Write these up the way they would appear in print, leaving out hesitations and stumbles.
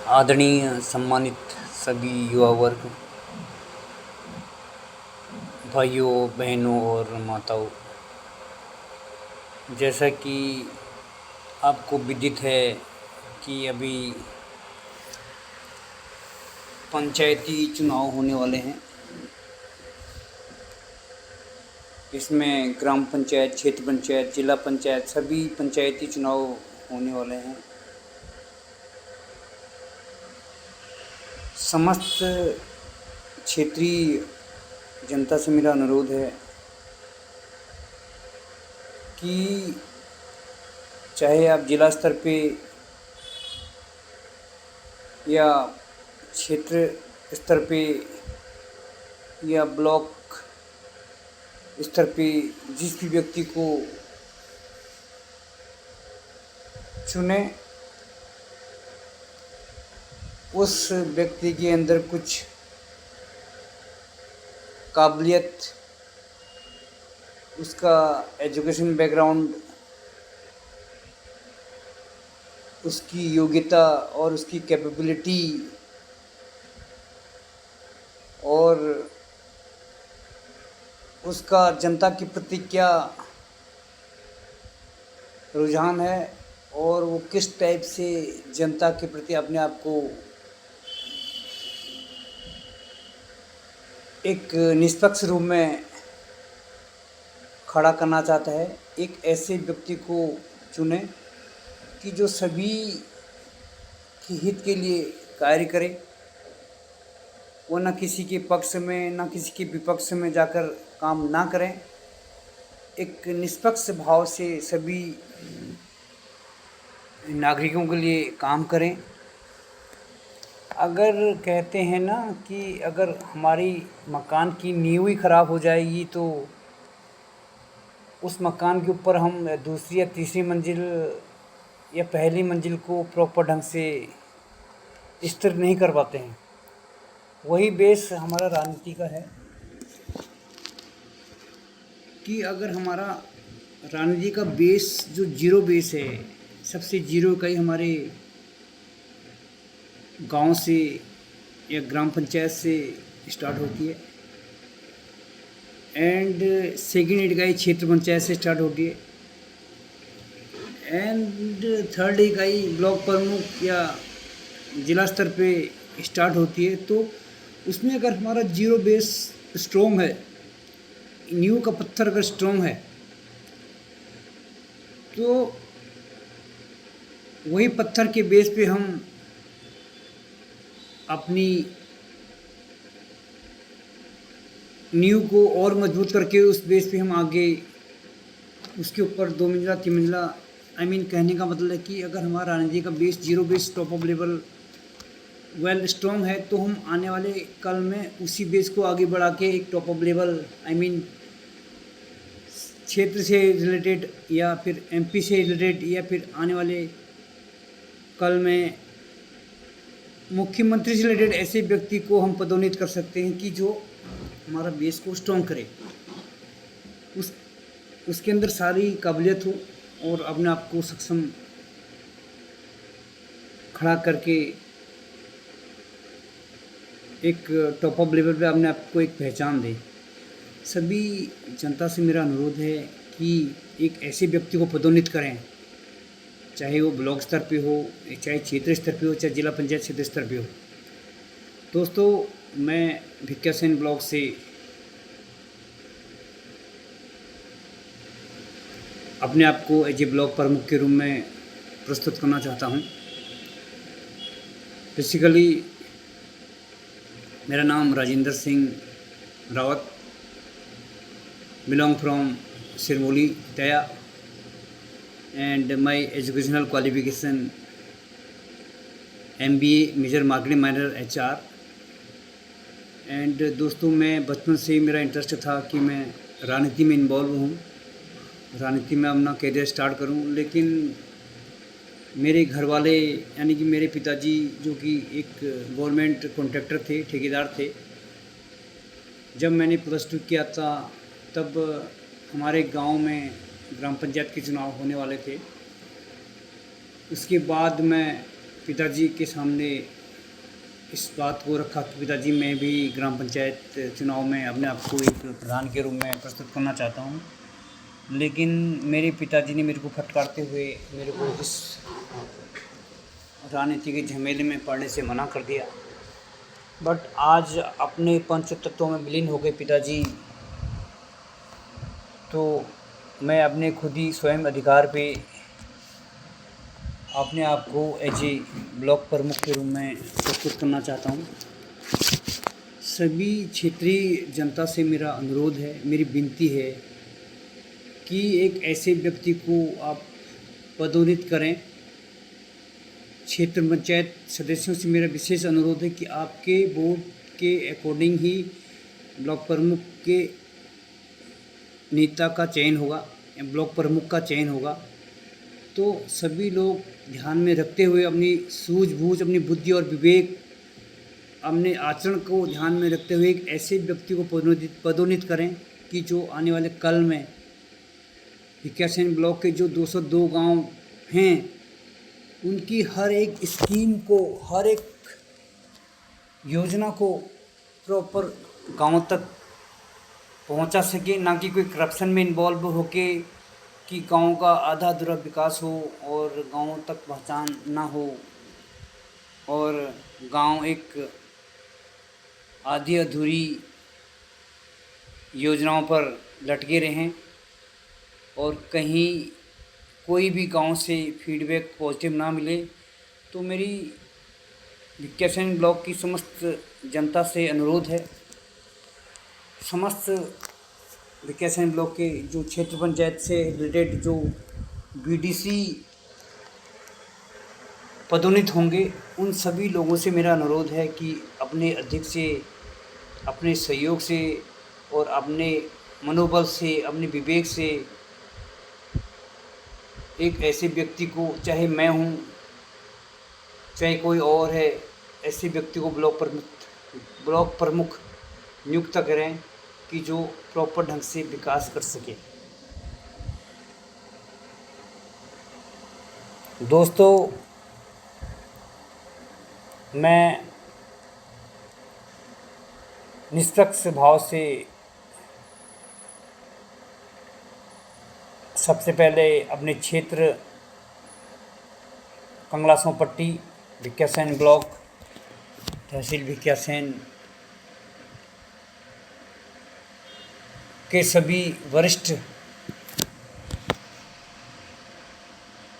आदरणीय सम्मानित सभी युवा वर्ग, भाइयों बहनों और माताओं, जैसा कि आपको विदित है कि अभी पंचायती चुनाव होने वाले हैं। इसमें ग्राम पंचायत, क्षेत्र पंचायत, जिला पंचायत सभी पंचायती चुनाव होने वाले हैं। समस्त क्षेत्रीय जनता से मेरा अनुरोध है कि चाहे आप जिला स्तर पे या क्षेत्र स्तर पे या ब्लॉक स्तर पे जिस भी व्यक्ति को चुने, उस व्यक्ति के अंदर कुछ काबिलियत, उसका एजुकेशन बैकग्राउंड, उसकी योग्यता और उसकी कैपेबिलिटी और उसका जनता के प्रति क्या रुझान है और वो किस टाइप से जनता के प्रति अपने आप को एक निष्पक्ष रूप में खड़ा करना चाहता है। एक ऐसे व्यक्ति को चुने कि जो सभी के हित के लिए कार्य करे, वो न किसी के पक्ष में न किसी के विपक्ष में जाकर काम ना करें, एक निष्पक्ष भाव से सभी नागरिकों के लिए काम करें। अगर कहते हैं ना कि अगर हमारी मकान की नींव ही ख़राब हो जाएगी तो उस मकान के ऊपर हम दूसरी या तीसरी मंजिल या पहली मंजिल को प्रॉपर ढंग से स्थिर नहीं कर पाते हैं। वही बेस हमारा राजनीति का है कि अगर हमारा राजनीति का बेस जो जीरो बेस है, सबसे जीरो इकाई हमारे गांव से या ग्राम पंचायत से स्टार्ट होती है एंड सेकेंड इकाई क्षेत्र पंचायत से स्टार्ट होती है एंड थर्ड इकाई ब्लॉक प्रमुख या जिला स्तर पे स्टार्ट होती है। तो उसमें अगर हमारा जीरो बेस स्ट्रॉन्ग है, नींव का पत्थर अगर स्ट्रॉन्ग है, तो वही पत्थर के बेस पे हम अपनी नींव को और मजबूत करके उस बेस पे हम आगे उसके ऊपर 2 मंजिला 3 मंजिला कहने का मतलब है कि अगर हमारा राजनीति का base zero base top of level well strong है तो हम आने वाले कल में उसी बेस को आगे बढ़ा के एक टॉप ऑफ लेवल क्षेत्र से रिलेटेड या फिर एमपी से रिलेटेड या फिर आने वाले कल में मुख्यमंत्री से रिलेटेड ऐसे व्यक्ति को हम पदोन्नत कर सकते हैं कि जो हमारा बेस को स्ट्रॉन्ग करे, उसके अंदर सारी काबिलियत हो और अपने आप को सक्षम खड़ा करके एक टॉप ऑफ लेवल पे अपने आप को एक पहचान दे। सभी जनता से मेरा अनुरोध है कि एक ऐसे व्यक्ति को पदोन्नत करें, चाहे वो ब्लॉक स्तर पे हो, चाहे क्षेत्र स्तर पे हो, चाहे जिला पंचायत क्षेत्र स्तर पे हो। दोस्तों, मैं भिक्यासेन ब्लॉक से अपने आप को एज ए ब्लॉक प्रमुख के रूप में प्रस्तुत करना चाहता हूँ। बेसिकली मेरा नाम राजेंद्र सिंह रावत, बिलोंग फ्रॉम सिरमौली दया and my educational qualification MBA major marketing minor HR। And दोस्तों, मैं बचपन से ही मेरा इंटरेस्ट था कि मैं राजनीति में इन्वॉल्व हूँ, राजनीति में अपना करियर स्टार्ट करूँ। लेकिन मेरे घर वाले यानी कि मेरे पिताजी जो कि एक गवर्नमेंट कॉन्ट्रैक्टर थे, ठेकेदार थे, जब मैंने +2 किया था तब हमारे गांव में ग्राम पंचायत के चुनाव होने वाले थे। उसके बाद मैं पिताजी के सामने इस बात को रखा कि पिताजी मैं भी ग्राम पंचायत चुनाव में अपने आप को एक प्रधान के रूप में प्रस्तुत करना चाहता हूँ। लेकिन मेरे पिताजी ने मेरे को फटकारते हुए मेरे को इस राजनीति के झमेले में पड़ने से मना कर दिया। बट आज अपने पंच तत्वों में विलीन हो गए पिताजी, तो मैं अपने खुद ही स्वयं अधिकार पे अपने आप को एज ए ब्लॉक प्रमुख के रूप में प्रस्तुत करना चाहता हूँ। सभी क्षेत्रीय जनता से मेरा अनुरोध है, मेरी विनती है कि एक ऐसे व्यक्ति को आप पदोन्नत करें। क्षेत्र पंचायत सदस्यों से मेरा विशेष अनुरोध है कि आपके बोर्ड के अकॉर्डिंग ही ब्लॉक प्रमुख के नेता का चयन होगा, ब्लॉक प्रमुख का चयन होगा। तो सभी लोग ध्यान में रखते हुए अपनी सूझबूझ, अपनी बुद्धि और विवेक, अपने आचरण को ध्यान में रखते हुए एक ऐसे व्यक्ति को पदोन्नत करें कि जो आने वाले कल में भिकियासैंण ब्लॉक के जो 202 गांव हैं उनकी हर एक स्कीम को, हर एक योजना को प्रॉपर गांव तक पहुंचा सके, ना कि कोई करप्शन में इन्वॉल्व होके कि गांव का आधा अधूरा विकास हो और गांव तक पहचान ना हो और गांव एक आधी अधूरी योजनाओं पर लटके रहें और कहीं कोई भी गांव से फीडबैक पॉजिटिव ना मिले। तो मेरी भिकियासैंण ब्लॉक की समस्त जनता से अनुरोध है, समस्त भिकियासैंण ब्लॉक के जो क्षेत्र पंचायत से रिलेटेड जो बीडीसी पदोन्नत होंगे उन सभी लोगों से मेरा अनुरोध है कि अपने अध्यक्ष से, अपने सहयोग से और अपने मनोबल से, अपने विवेक से एक ऐसे व्यक्ति को, चाहे मैं हूँ चाहे कोई और है, ऐसे व्यक्ति को ब्लॉक प्रमुख नियुक्त करें कि जो प्रॉपर ढंग से विकास कर सके। दोस्तों, मैं निष्पक्ष भाव से सबसे पहले अपने क्षेत्र कंगलासों पट्टी भिकियासैंण ब्लॉक तहसील भिकियासैंण के सभी वरिष्ठ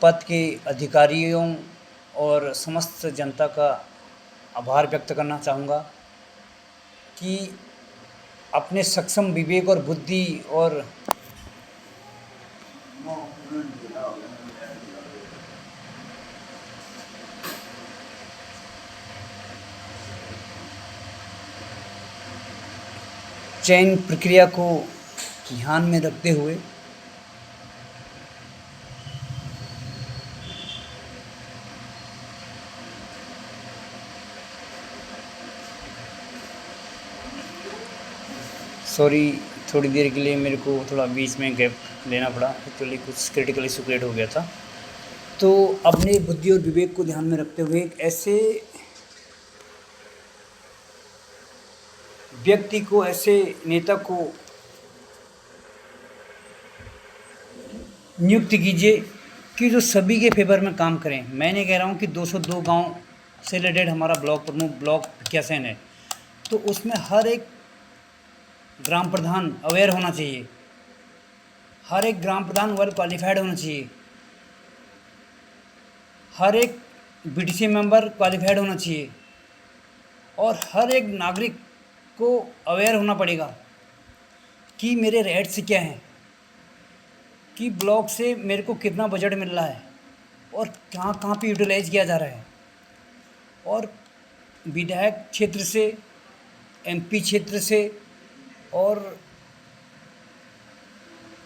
पद के अधिकारियों और समस्त जनता का आभार व्यक्त करना चाहूँगा कि अपने सक्षम विवेक और बुद्धि और चयन प्रक्रिया को ध्यान में रखते हुए सॉरी, थोड़ी देर के लिए मेरे को थोड़ा बीच में गैप लेना पड़ा, एक्चुअली कुछ क्रिटिकल इशू क्रिएट हो गया था। तो अपने बुद्धि और विवेक को ध्यान में रखते हुए एक ऐसे व्यक्ति को, ऐसे नेता को नियुक्त कीजिए कि जो सभी के फेवर में काम करें। मैं नहीं कह रहा हूँ कि 202 गांव से रिलेटेड हमारा ब्लॉक प्रमुख ब्लॉक भिकियासैंण है, तो उसमें हर एक ग्राम प्रधान अवेयर होना चाहिए, हर एक ग्राम प्रधान वेल क्वालिफाइड होना चाहिए, हर एक बीडीसी मेंबर क्वालिफाइड होना चाहिए और हर एक नागरिक को अवेयर होना पड़ेगा कि मेरे राइट्स क्या हैं, कि ब्लॉक से मेरे को कितना बजट मिल रहा है और कहाँ कहाँ पे यूटिलाइज किया जा रहा है। और विधायक क्षेत्र से, एमपी क्षेत्र से और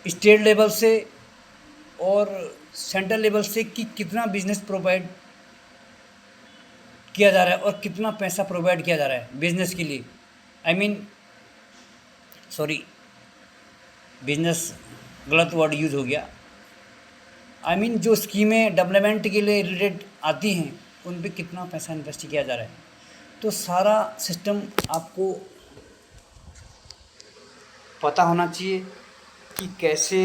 स्टेट लेवल से और सेंट्रल लेवल से कि कितना बिजनेस प्रोवाइड किया जा रहा है और कितना पैसा प्रोवाइड किया जा रहा है बिजनेस के लिए। बिजनेस गलत वर्ड यूज़ हो गया। जो स्कीमें डेवलपमेंट के लिए रिलेटेड आती हैं उन पे कितना पैसा इन्वेस्ट किया जा रहा है। तो सारा सिस्टम आपको पता होना चाहिए कि कैसे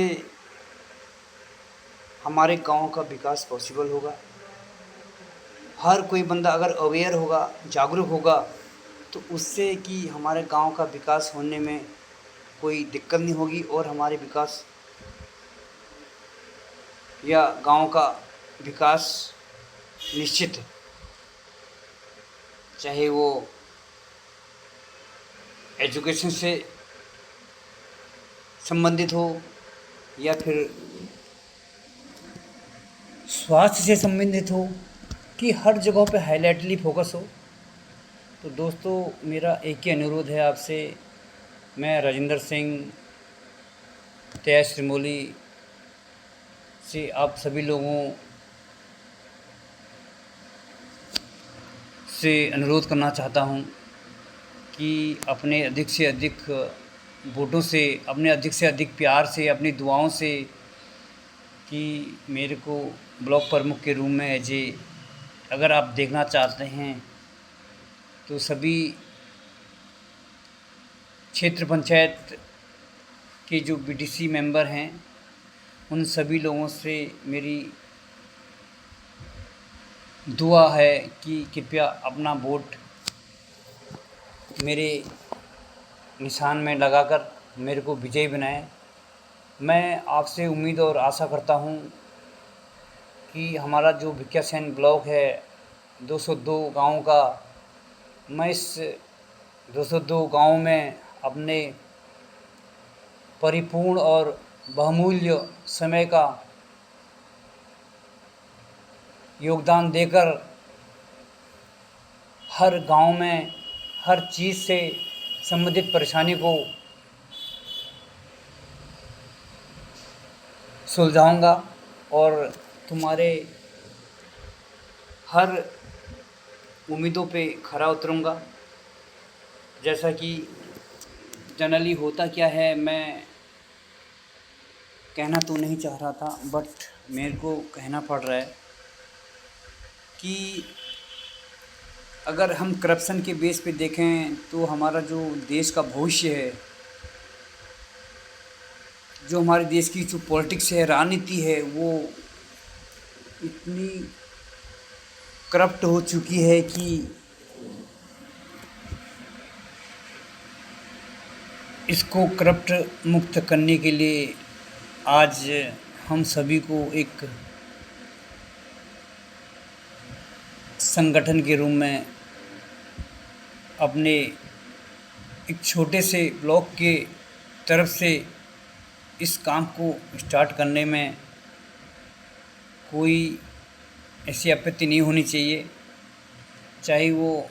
हमारे गांव का विकास पॉसिबल होगा। हर कोई बंदा अगर अवेयर होगा, जागरूक होगा, तो उससे कि हमारे गांव का विकास होने में कोई दिक्कत नहीं होगी और हमारे विकास या गांव का विकास निश्चित है। चाहे वो एजुकेशन से संबंधित हो या फिर स्वास्थ्य से संबंधित हो, कि हर जगहों पे हाईलाइटली फोकस हो। तो दोस्तों, मेरा एक ही अनुरोध है आपसे। मैं राजेंद्र सिंह तैयार श्रीमोली से आप सभी लोगों से अनुरोध करना चाहता हूं कि अपने अधिक से अधिक वोटों से, अपने अधिक से अधिक प्यार से, अपनी दुआओं से, कि मेरे को ब्लॉक प्रमुख के रूम में अगर आप देखना चाहते हैं तो सभी क्षेत्र पंचायत के जो बीडीसी मेंबर हैं उन सभी लोगों से मेरी दुआ है कि कृपया अपना वोट मेरे निशान में लगाकर मेरे को विजयी बनाएं। मैं आपसे उम्मीद और आशा करता हूं कि हमारा जो भिकियासैंण ब्लॉक है 202 गाँव का, मैं इस 202 गाँव में अपने परिपूर्ण और बहुमूल्य समय का योगदान देकर हर गांव में हर चीज़ से संबंधित परेशानी को सुलझाऊंगा और तुम्हारे हर उम्मीदों पे खरा उतरूंगा। जैसा कि जनरली होता क्या है, मैं कहना तो नहीं चाह रहा था बट मेरे को कहना पड़ रहा है कि अगर हम करप्शन के बेस पे देखें तो हमारा जो देश का भविष्य है, जो हमारे देश की जो पॉलिटिक्स है, राजनीति है, वो इतनी करप्ट हो चुकी है कि इसको करप्ट मुक्त करने के लिए आज हम सभी को एक संगठन के रूप में अपने एक छोटे से ब्लॉक के तरफ से इस काम को स्टार्ट करने में कोई ऐसी आपत्ति नहीं होनी चाहिए, चाहे वो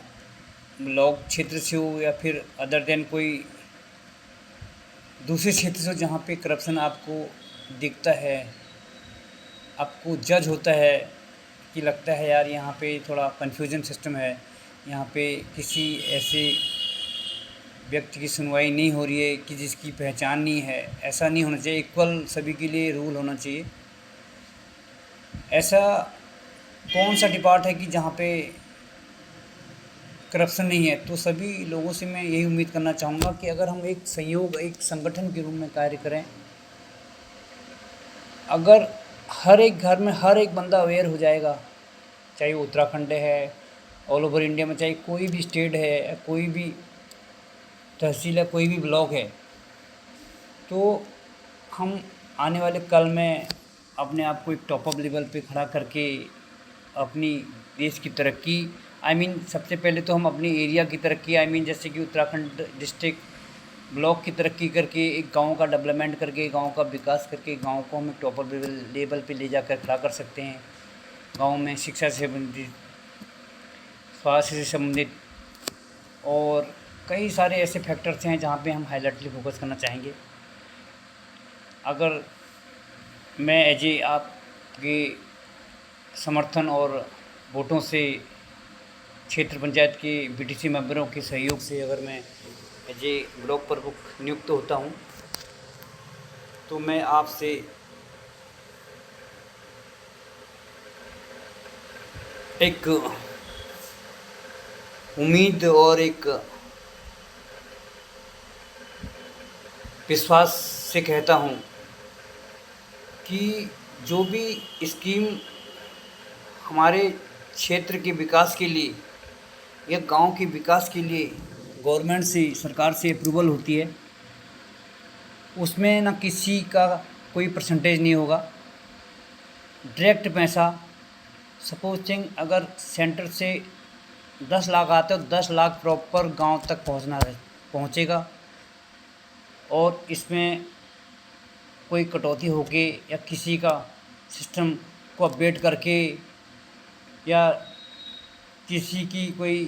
ब्लॉक क्षेत्र से हो या फिर अदर देन कोई दूसरे क्षेत्र से जहाँ पे करप्शन आपको दिखता है, आपको जज होता है कि लगता है यार यहाँ पे थोड़ा कन्फ्यूजन सिस्टम है, यहाँ पे किसी ऐसे व्यक्ति की सुनवाई नहीं हो रही है कि जिसकी पहचान नहीं है। ऐसा नहीं होना चाहिए, इक्वल सभी के लिए रूल होना चाहिए। ऐसा कौन सा डिपार्ट है कि जहाँ पे करप्शन नहीं है? तो सभी लोगों से मैं यही उम्मीद करना चाहूँगा कि अगर हम एक संयोग, एक संगठन के रूप में कार्य करें, अगर हर एक घर में हर एक बंदा अवेयर हो जाएगा, चाहे वो उत्तराखंड है, ऑल ओवर इंडिया में चाहे कोई भी स्टेट है, कोई भी तहसील है, कोई भी ब्लॉक है, तो हम आने वाले कल में अपने आप को एक टॉप अप लेवल पे खड़ा करके अपनी देश की तरक्की, सबसे पहले तो हम अपनी एरिया की तरक्की, जैसे कि उत्तराखंड डिस्ट्रिक्ट ब्लॉक की तरक्की करके, एक गांव का डेवलपमेंट करके, गांव का विकास करके, गांव को हम टॉप अप लेवल पे ले जाकर खड़ा कर सकते हैं। गांव में शिक्षा से संबंधित, स्वास्थ्य से संबंधित और कई सारे ऐसे फैक्टर्स हैं जहाँ पे हम हाईलाइटली फोकस करना चाहेंगे। अगर मैं आपके समर्थन और वोटों से, क्षेत्र पंचायत के बीडीसी मेंबरों के सहयोग से अगर मैं ब्लॉक प्रमुख नियुक्त होता हूँ, तो मैं आपसे एक उम्मीद और एक विश्वास से कहता हूँ कि जो भी स्कीम हमारे क्षेत्र के विकास के लिए या गांव के विकास के लिए गवर्नमेंट से, सरकार से अप्रूवल होती है, उसमें ना किसी का कोई परसेंटेज नहीं होगा। डायरेक्ट पैसा, सपोजिंग अगर सेंटर से 10 लाख आते हो, 10 लाख प्रॉपर गांव तक पहुंचेगा और इसमें कोई कटौती होके या किसी का सिस्टम को अपडेट करके या किसी की कोई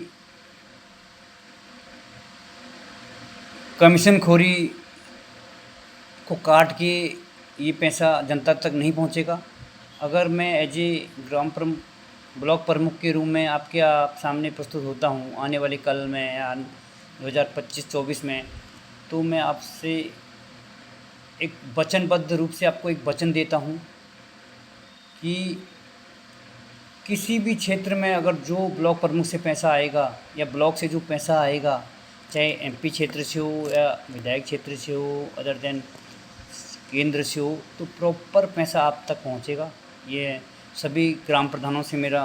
कमीशनखोरी को काट के ये पैसा जनता तक नहीं पहुंचेगा। अगर मैं एज ए ब्लॉक प्रमुख के रूप में आपके सामने प्रस्तुत होता हूं आने वाले कल में या 2025-24 में, तो मैं आपसे एक वचनबद्ध रूप से आपको एक वचन देता हूं कि किसी भी क्षेत्र में अगर जो ब्लॉक प्रमुख से पैसा आएगा या ब्लॉक से जो पैसा आएगा, चाहे एमपी क्षेत्र से हो या विधायक क्षेत्र से हो, अदर देन केंद्र से हो, तो प्रॉपर पैसा आप तक पहुंचेगा। ये सभी ग्राम प्रधानों से मेरा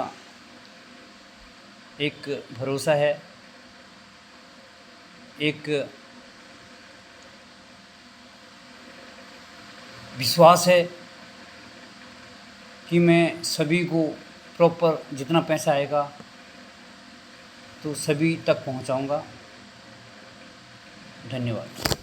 एक भरोसा है, एक विश्वास है कि मैं सभी को प्रॉपर जितना पैसा आएगा तो सभी तक पहुंचाऊंगा। धन्यवाद।